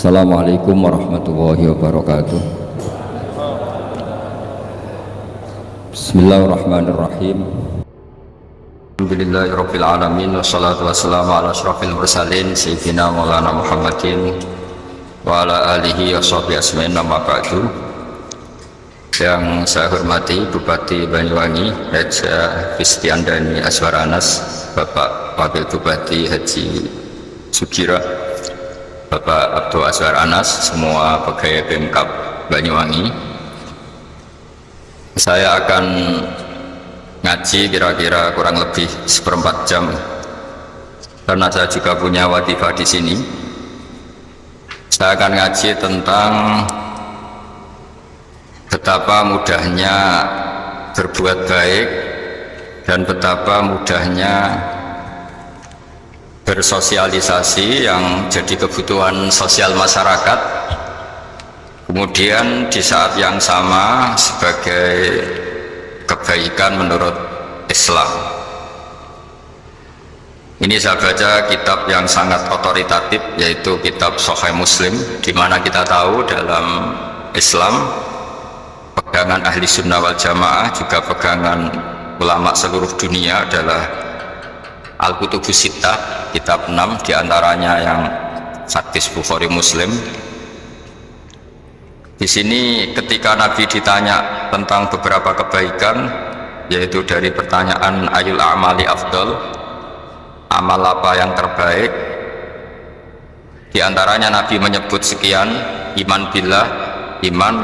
Assalamualaikum warahmatullahi wabarakatuh. Bismillahirrahmanirrahim. Alhamdulillahirabbil alamin wassalatu wassalamu ala asyrafil mursalin sayyidina maulana Muhammadin wa ala alihi washabihi asma'in amma ba'du. Yang saya hormati Bupati Banyuwangi Haji Fistiandani Azwar Anas, Bapak Wakil Bupati Haji Sugira, Bapak Abdul Azwar Anas, semua pegawai Pemkab Banyuwangi. Saya akan ngaji kira-kira kurang lebih seperempat jam karena saya juga punya wadifah di sini. Saya akan ngaji tentang betapa mudahnya berbuat baik dan betapa mudahnya bersosialisasi yang jadi kebutuhan sosial masyarakat, kemudian di saat yang sama sebagai kebaikan menurut Islam. Ini saya baca kitab yang sangat otoritatif, yaitu kitab Sahih Muslim, di mana kita tahu dalam Islam pegangan ahli sunnah wal jamaah, juga pegangan ulama seluruh dunia adalah Al-Kutubus Sittah, kitab 6 diantaranya yang hadis Bukhari Muslim. Di sini ketika Nabi ditanya tentang beberapa kebaikan, yaitu dari pertanyaan ayul amali afdal, amal apa yang terbaik, diantaranya Nabi menyebut sekian: iman billah, iman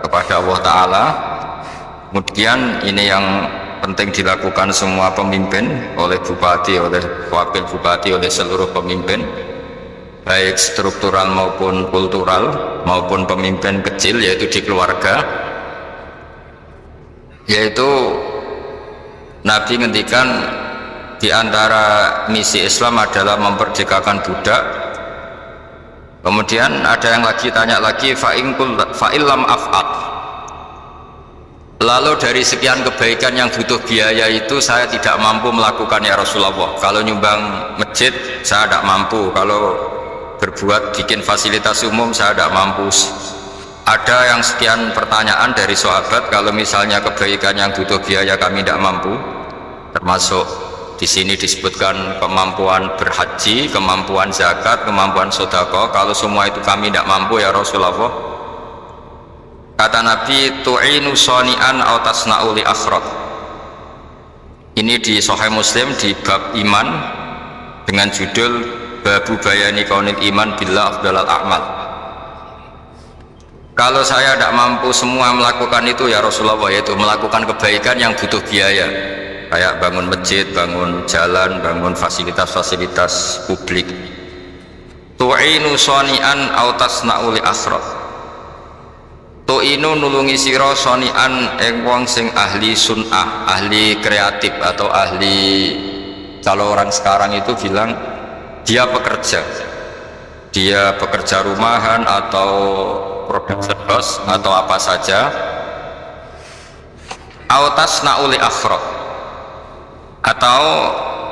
kepada Allah Ta'ala. Kemudian ini yang penting dilakukan semua pemimpin, oleh bupati, oleh wakil bupati, oleh seluruh pemimpin, baik struktural maupun kultural, maupun pemimpin kecil, yaitu di keluarga. Yaitu Nabi ngendikan di antara misi Islam adalah memerdekakan budak. Kemudian ada yang lagi tanya lagi, fa'illam af'ad, lalu dari sekian kebaikan yang butuh biaya itu saya tidak mampu melakukan ya Rasulullah. Kalau nyumbang masjid saya tidak mampu, kalau berbuat bikin fasilitas umum saya tidak mampu. Ada yang sekian pertanyaan dari sahabat, kalau misalnya kebaikan yang butuh biaya kami tidak mampu, termasuk di sini disebutkan kemampuan berhaji, kemampuan zakat, kemampuan sedekah, kalau semua itu kami tidak mampu ya Rasulullah. Kata Nabi, tu'inu shani'an aw tasna'u li akhraq. Ini di Sahih Muslim di bab iman dengan judul Babu bayani kaunil iman billah afdalal a'mal. Kalau saya tidak mampu semua melakukan itu ya Rasulullah, yaitu melakukan kebaikan yang butuh biaya, kayak bangun masjid, bangun jalan, bangun fasilitas-fasilitas publik. Tu'inu shani'an aw tasna'u li akhraq. Tu'inu nulungi sira shani'an ing wong sing ahli sun'ah, ahli kreatif, atau ahli, kalau orang sekarang itu bilang dia pekerja rumahan atau production house atau apa saja. Autas nauli akhraq, atau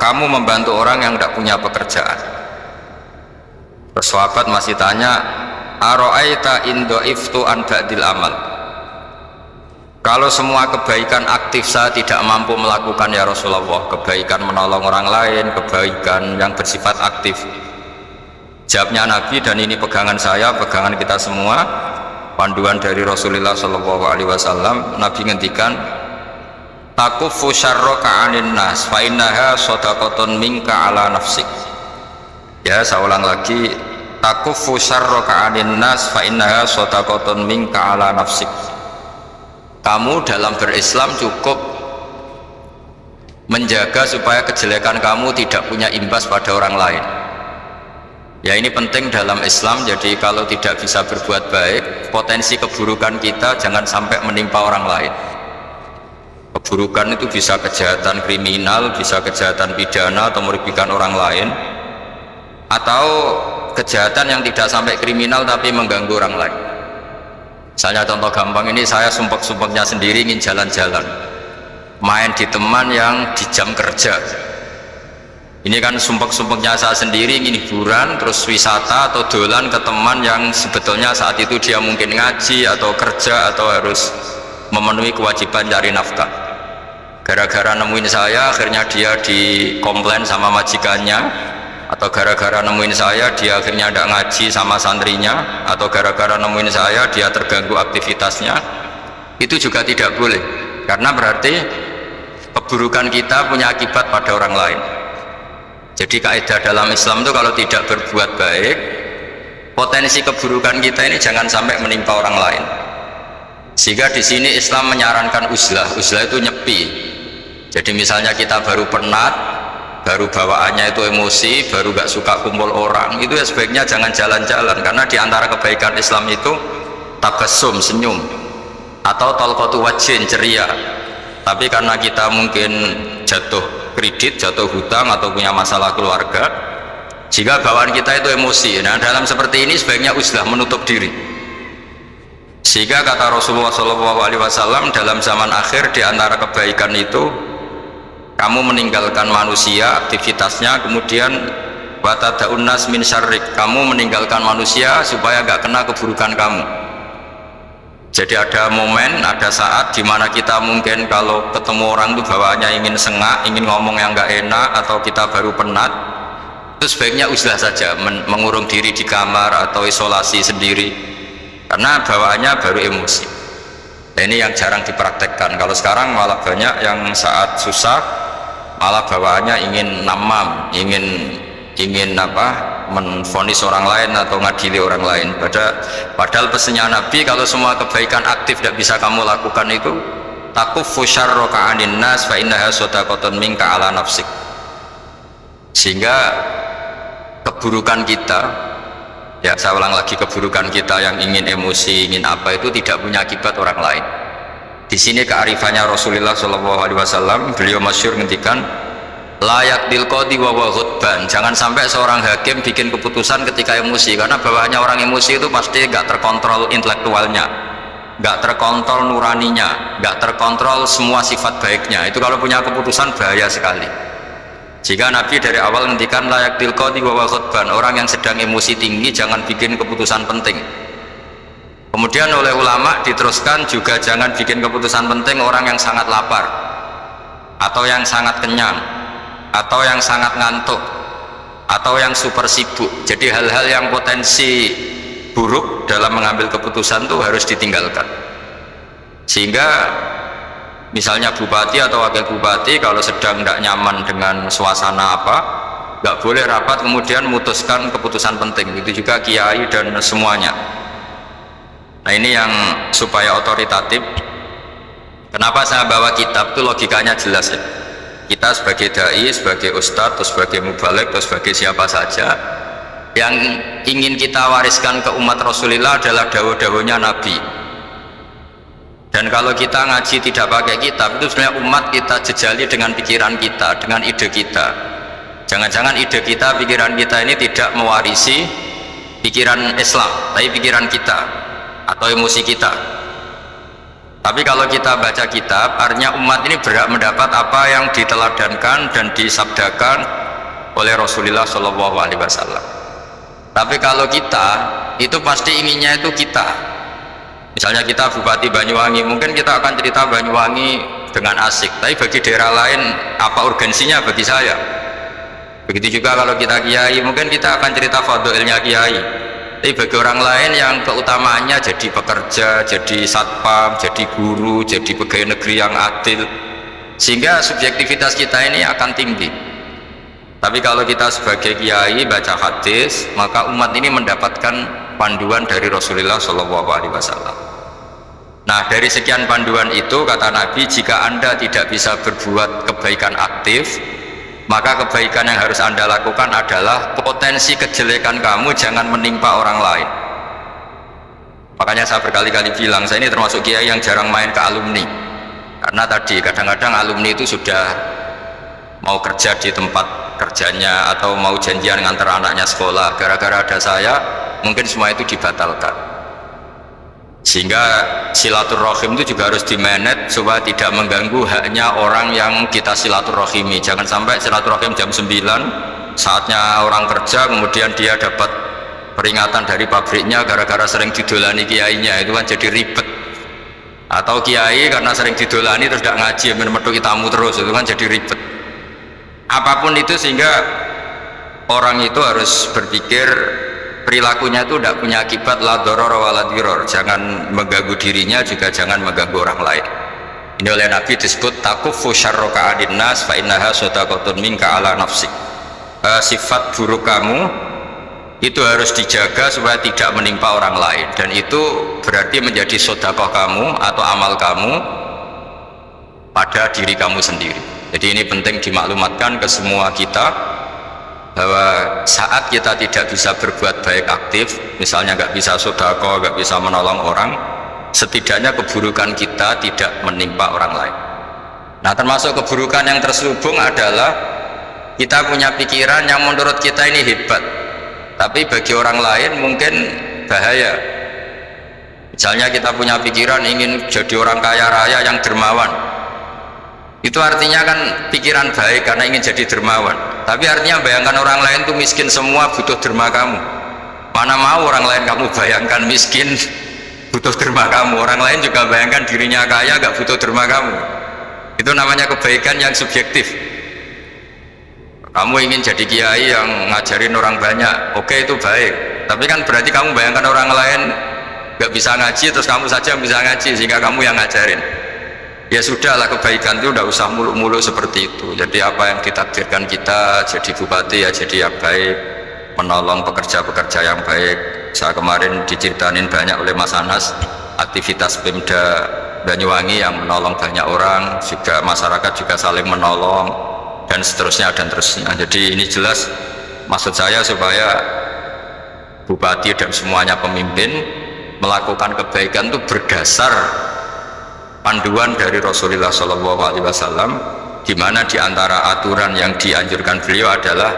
kamu membantu orang yang tidak punya pekerjaan. Sahabat masih tanya, aro'aita in dhaiftu an ba'dil amal, kalau semua kebaikan aktif saya tidak mampu melakukan ya Rasulullah, kebaikan menolong orang lain, kebaikan yang bersifat aktif. Jawabnya Nabi, dan ini pegangan saya, pegangan kita semua, panduan dari Rasulullah SAW. Nabi ngendikan, takuffu syarraka 'anin nas fa innaha shadaqatun minka ala nafsik. Ya, saya ulang lagi, takuffu syarraka 'anin nas fa innaha shadaqatun minka ala nafsik. Kamu dalam berislam cukup menjaga supaya kejelekan kamu tidak punya imbas pada orang lain. Ya, ini penting dalam Islam. Jadi kalau tidak bisa berbuat baik, potensi keburukan kita jangan sampai menimpa orang lain. Keburukan itu bisa kejahatan kriminal, bisa kejahatan pidana atau merugikan orang lain, atau kejahatan yang tidak sampai kriminal tapi mengganggu orang lain. Misalnya contoh gampang ini, saya sumpek-sumpeknya sendiri ingin jalan-jalan, main di teman yang di jam kerja, Ini kan sumpek-sumpeknya saya sendiri ingin hiburan, terus wisata atau dolan ke teman yang sebetulnya saat itu dia mungkin ngaji atau kerja atau harus memenuhi kewajiban cari nafkah. Gara-gara nemuin saya akhirnya dia dikomplain sama majikannya, atau gara-gara nemuin saya dia akhirnya tidak ngaji sama santrinya, atau gara-gara nemuin saya dia terganggu aktivitasnya. Itu juga tidak boleh, karena berarti keburukan kita punya akibat pada orang lain. Jadi kaidah dalam Islam itu kalau tidak berbuat baik, potensi keburukan kita ini jangan sampai menimpa orang lain. Sehingga di sini Islam menyarankan uzlah. Uzlah itu nyepi. Jadi misalnya kita baru penat, baru bawaannya itu emosi, baru gak suka kumpul orang, itu ya sebaiknya jangan jalan-jalan, karena di antara kebaikan Islam itu tabassum, senyum, atau talqatu wajhin, ceria. Tapi karena kita mungkin jatuh kredit, jatuh hutang, atau punya masalah keluarga, jika bawaan kita itu emosi, nah dalam seperti ini sebaiknya uzlah, menutup diri. Sehingga kata Rasulullah SAW, dalam zaman akhir di antara kebaikan itu kamu meninggalkan manusia aktivitasnya, kemudian watadaun nas min syarrik, kamu meninggalkan manusia supaya gak kena keburukan kamu. Jadi ada momen, ada saat dimana kita mungkin kalau ketemu orang itu bawaannya ingin sengak, ingin ngomong yang gak enak, atau kita baru penat, itu sebaiknya uzlah saja, mengurung diri di kamar atau isolasi sendiri, karena bawaannya baru emosi. Nah, ini yang jarang dipraktekkan. Kalau sekarang malah banyak yang saat susah malah bawaannya ingin namam, ingin menvonis orang lain atau ngadili orang lain. Padahal pesannya Nabi, kalau semua kebaikan aktif tidak bisa kamu lakukan itu, takuffu syarraka 'anin nas fa innaha shadaqatun minka 'ala nafsik. Sehingga keburukan kita, ya saya ulang lagi, keburukan kita yang ingin emosi, ingin apa, itu tidak punya akibat orang lain. Di sini kearifannya Rasulullah SAW, beliau masyhur ngendikan, layak dilqodi wa ghadban, jangan sampai seorang hakim bikin keputusan ketika emosi, karena bawaannya orang emosi itu pasti gak terkontrol intelektualnya, gak terkontrol nuraninya, gak terkontrol semua sifat baiknya. Itu kalau punya keputusan bahaya sekali. Jika Nabi dari awal ngendikan layak dilqodi wa ghadban, orang yang sedang emosi tinggi jangan bikin keputusan penting. Kemudian oleh ulama diteruskan juga jangan bikin keputusan penting orang yang sangat lapar, atau yang sangat kenyang, atau yang sangat ngantuk, atau yang super sibuk. Jadi hal-hal yang potensi buruk dalam mengambil keputusan itu harus ditinggalkan. Sehingga misalnya bupati atau wakil bupati kalau sedang tidak nyaman dengan suasana apa, nggak boleh rapat kemudian memutuskan keputusan penting. Itu juga kiai dan semuanya. Nah ini yang supaya otoritatif. Kenapa saya bawa kitab itu logikanya jelas ya. Kita sebagai dai, sebagai ustadz, atau sebagai mubaligh, atau sebagai siapa saja, yang ingin kita wariskan ke umat Rasulullah adalah dawuh-dawuhnya Nabi. Dan kalau kita ngaji tidak pakai kitab, itu sebenarnya umat kita jejali dengan pikiran kita, dengan ide kita. Jangan-jangan ide kita, pikiran kita ini tidak mewarisi pikiran Islam, tapi pikiran kita atau emosi kita. Tapi kalau kita baca kitab, artinya umat ini berhak mendapat apa yang diteladankan dan disabdakan oleh Rasulullah SAW. Tapi kalau kita, itu pasti inginnya itu kita. Misalnya kita Bupati Banyuwangi, mungkin kita akan cerita Banyuwangi dengan asik, tapi bagi daerah lain apa urgensinya bagi saya. Begitu juga kalau kita kiai, mungkin kita akan cerita fadhilnya kiai, tapi bagi orang lain yang keutamaannya jadi pekerja, jadi satpam, jadi guru, jadi pegawai negeri yang adil, sehingga subjektivitas kita ini akan tinggi. Tapi kalau kita sebagai kiai baca hadis, maka umat ini mendapatkan panduan dari Rasulullah SAW. Nah dari sekian panduan itu kata Nabi, jika Anda tidak bisa berbuat kebaikan aktif, maka kebaikan yang harus Anda lakukan adalah potensi kejelekan kamu jangan menimpa orang lain. Makanya saya berkali-kali bilang, saya ini termasuk kiai yang jarang main ke alumni, karena tadi kadang-kadang alumni itu sudah mau kerja di tempat kerjanya atau mau janjian ngantar anaknya sekolah, gara-gara ada saya mungkin semua itu dibatalkan. Sehingga silaturahim itu juga harus dimanage supaya tidak mengganggu haknya orang yang kita silaturahimi. Jangan sampai silaturahim jam 9 saatnya orang kerja, kemudian dia dapat peringatan dari pabriknya gara-gara sering didolani kiainya, itu kan jadi ribet. Atau kiai karena sering didolani terus tidak ngaji, menutupi tamu terus, itu kan jadi ribet. Apapun itu, sehingga orang itu harus berpikir perilakunya itu tidak punya akibat la doror wa la diror, jangan mengganggu dirinya juga jangan mengganggu orang lain. Ini oleh Nabi disebut takufu syarroka adin nas fa innaha sodakotun minka ala nafsik. Sifat buruk kamu itu harus dijaga supaya tidak menimpa orang lain, dan itu berarti menjadi sodakoh kamu atau amal kamu pada diri kamu sendiri. Jadi ini penting dimaklumatkan ke semua kita, bahwa saat kita tidak bisa berbuat baik aktif, misalnya nggak bisa sedekah, nggak bisa menolong orang, setidaknya keburukan kita tidak menimpa orang lain. Nah, termasuk keburukan yang terselubung adalah kita punya pikiran yang menurut kita ini hebat, tapi bagi orang lain mungkin bahaya. Misalnya kita punya pikiran ingin jadi orang kaya raya yang dermawan, itu artinya kan pikiran baik karena ingin jadi dermawan, tapi artinya bayangkan orang lain tuh miskin semua butuh derma kamu. Mana mau orang lain kamu bayangkan miskin butuh derma kamu, orang lain juga bayangkan dirinya kaya gak butuh derma kamu. Itu namanya kebaikan yang subjektif. Kamu ingin jadi kiai yang ngajarin orang banyak, oke, itu baik, tapi kan berarti kamu bayangkan orang lain gak bisa ngaji terus kamu saja yang bisa ngaji sehingga kamu yang ngajarin. Ya sudahlah, kebaikan itu udah usah muluk-muluk seperti itu. Jadi apa yang ditakdirkan kita jadi bupati ya jadi yang baik, menolong pekerja-pekerja yang baik. Saya kemarin diceritain banyak oleh Mas Anas aktivitas Pemda Banyuwangi yang menolong banyak orang, juga masyarakat juga saling menolong, dan seterusnya dan terusnya. Jadi ini jelas maksud saya supaya bupati dan semuanya pemimpin melakukan kebaikan itu berdasar panduan dari Rasulullah SAW, di mana diantara aturan yang dianjurkan beliau adalah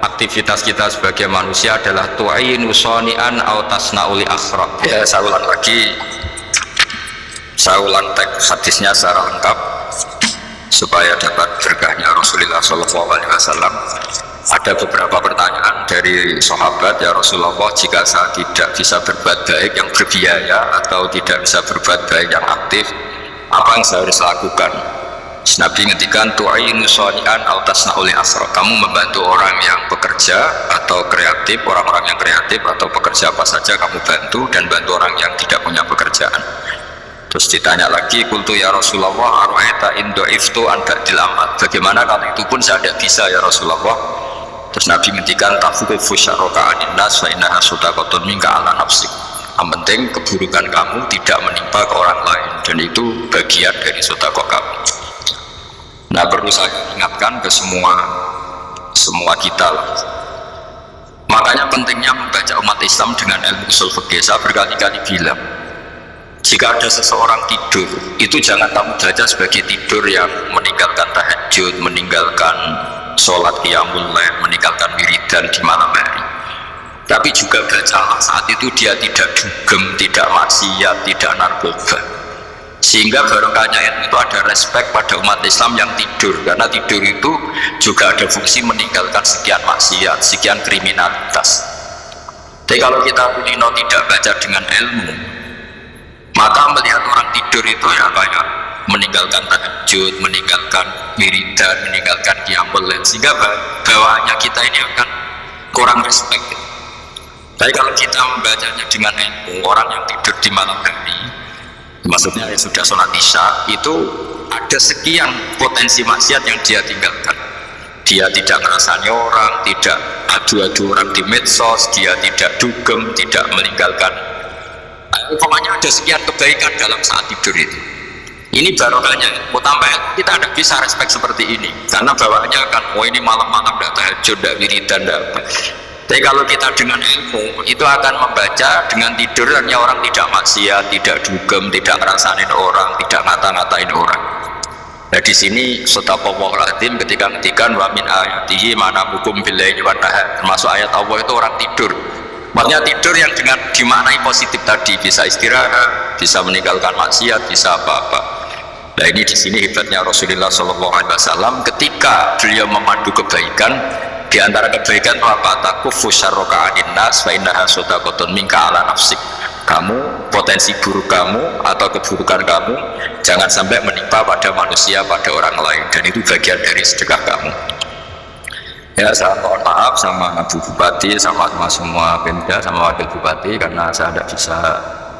aktivitas kita sebagai manusia adalah tu'inu soni'an au tasna'uli akhra. Ya, saya ulang lagi, saya ulang teks hadisnya secara lengkap supaya dapat berkahnya Rasulullah SAW. Ada beberapa pertanyaan dari sahabat, ya Rasulullah, jika saya tidak bisa berbuat baik yang berbiaya atau tidak bisa berbuat baik yang aktif, apa yang saya harus lakukan? Nabi ngendikan tu'inu shoni'an aw tasna'ul asra. Kamu membantu orang yang bekerja atau kreatif, orang-orang yang kreatif atau pekerja apa saja kamu bantu, dan bantu orang yang tidak punya pekerjaan. Terus ditanya lagi, qultu ya Rasulullah ara'aita in du'iftu an ba'dil amal. Bagaimana kalau itu pun saya tidak bisa ya Rasulullah? Terus Nabi ngendikan tafuqifu syarroka anin nas fa innaha sadaqatun minka ala nafsik. Yang penting keburukan kamu tidak menimpa ke orang lain, dan itu bagian dari sedekah kamu. Nah, perlu saya ingatkan ke semua kita. Makanya pentingnya membaca umat Islam dengan ilmu usul fikih. Saya berkali-kali bilang, jika ada seseorang tidur, itu jangan kamu baca sebagai tidur yang meninggalkan tahajud, meninggalkan sholat qiyamul lail, meninggalkan wiridan di malam hari. Tapi juga bacalah saat itu dia tidak dugem, tidak maksiat, tidak narkoba, sehingga barokahnya itu ada respect pada umat Islam yang tidur, karena tidur itu juga ada fungsi meninggalkan sekian maksiat, sekian kriminalitas. Tapi kalau kita kulino tidak baca dengan ilmu, maka melihat orang tidur itu ya kayak meninggalkan tahajud, meninggalkan wiridan, meninggalkan qiyamul lail, sehingga bawaannya kita ini akan kurang respect. Tapi kalau kita membacanya dengan ilmu, orang yang tidur di malam hari, maksudnya yang sudah sholat isya, itu ada sekian potensi maksiat yang dia tinggalkan. Dia tidak ngerasani orang, tidak adu-adu orang di medsos, dia tidak dugem, tidak meninggalkan. Pokoknya ada sekian kebaikan dalam saat tidur itu. Ini barokahnya. Mau tambah, kita tidak bisa respect seperti ini, karena bawaannya akan, oh ini malam-malam tidak tahajud, tidak wiridan, tidak apa. Tapi kalau kita dengan ilmu, itu akan membaca dengan tidur, hanya orang tidak maksiat, tidak dugem, tidak ngerasain orang, tidak ngata-ngatain orang. Nah di sini sadaqallahul azim ketika ngetikan wa min ayatihi mana hukum billahi wa nahar, termasuk ayat Allah itu orang tidur. Maksudnya tidur yang dengan dimaknai positif tadi, bisa istirahat, bisa meninggalkan maksiat, bisa apa-apa. Nah ini di sini hebatnya Rasulullah SAW ketika beliau memandu kebaikan. Di antara kebaikan itu apa? Takufu syarroka anin nas fa innaha shadaqatun minka ala nafsik. Kamu, potensi buruk kamu atau keburukan kamu jangan sampai menimpa pada manusia, pada orang lain, dan itu bagian dari sedekah kamu. Ya, saya mohon maaf sama Bu Bupati, sama semua Pemda, sama Wakil Bupati karena saya tidak bisa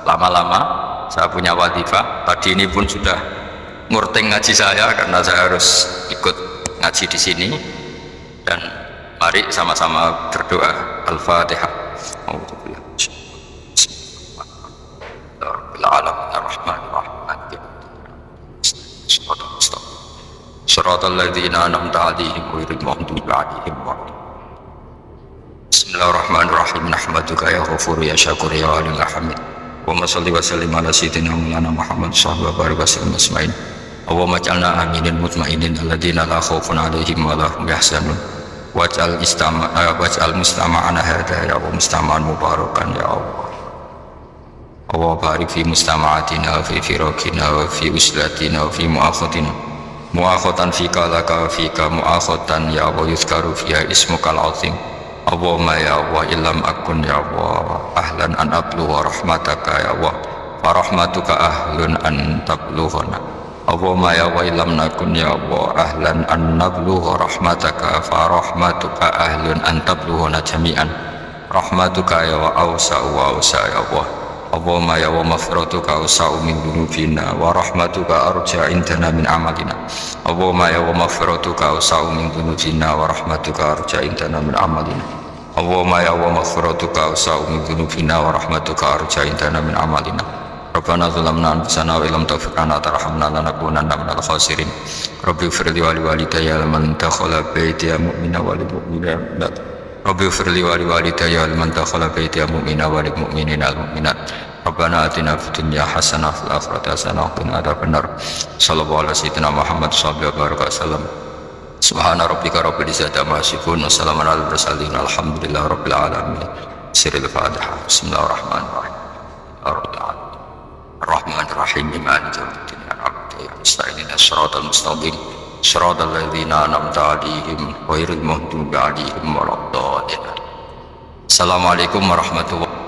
lama-lama. Saya punya wadifah. Tadi ini pun sudah ngurting ngaji saya karena saya harus ikut ngaji di sini. Dan mari sama-sama berdoa. Al-Fatihah. Shiratal ladzina an'amta 'alaihim ghairil maghdubi 'alaihim waladdallin. Bismillahirrahmanirrahim. Nahmaduka ya Ghafur ya Syakur ya Walil Hamid. Wa shalli wa sallim ala sayyidina Maulana Muhammad sallallahu alaihi wasallam asma'in. Allahumma ij'alna aminin mutmainin alladzina la khaufun 'alaihim wa la hum yahzanun. Waj'al mustama'ana hadha ya wa mustama'an mubarakan ya Allah. Allah barik fi mustama'atina wa fi firaqina wa fi uslatina wa fi mu'akhatina mu'akhatan fika laka fika mu'akhatan ya Allah yuzkaru fiha ismukal azim. Allahumma ya Allah illam akun ya Allah ahlan an abluwa rahmataka ya Allah farahmatuka ahlun an tablughana. Allahumma ya Allah illam nakun ya Allah ahlan an nablugha rahmataka farahmatuka ahlun an tablughana jami'an. Rahmatuka ya wa awsa'u wa awsa' ya Allah. Allahumma ya wa maghfiratuka awsa'u min dhunubina wa rahmatuka arja indana min amalina. Allahumma ya wa maghfiratuka awsa'u min dhunubina wa rahmatuka arja indana min amalina. Allahumma ya wa maghfiratuka awsa'u min dhunubina wa rahmatuka arja indana min amalina. Rabbana zalamna anfusana wa illam taghfir lana tarhamna lanakunanna minal khasirin. Rabbi ighfir li wa liwalidayya liman dakhala baytiya mu'mina wa lil mu'minina. Rabbi ighfir li wa liwalidayya liman dakhala baytiya mu'mina wa lil mu'minina wal mu'minat. Rabbana atina fid dunya hasanah wa fil akhirati hasanah wa qina adzabannar. Sallallahu alaihi sayyidina Muhammad sallallahu alaihi wasallam. Subhana rabbika rabbil izzati amma yasifun wa salamun alal mursalin alhamdulillahi rabbil alamin. Sirrul Fatihah. Bismillahirrahmanirrahim. Rabbil alamin. Ar-Rahmanir-Rahim. Maliki yaumiddin. Ihdinash shiratal mustaqim. Shiratal ladzina an'amta 'alaihim ghairil maghdubi 'alaihim waladdallin. Assalamualaikum warahmatullahi wabarakatuh.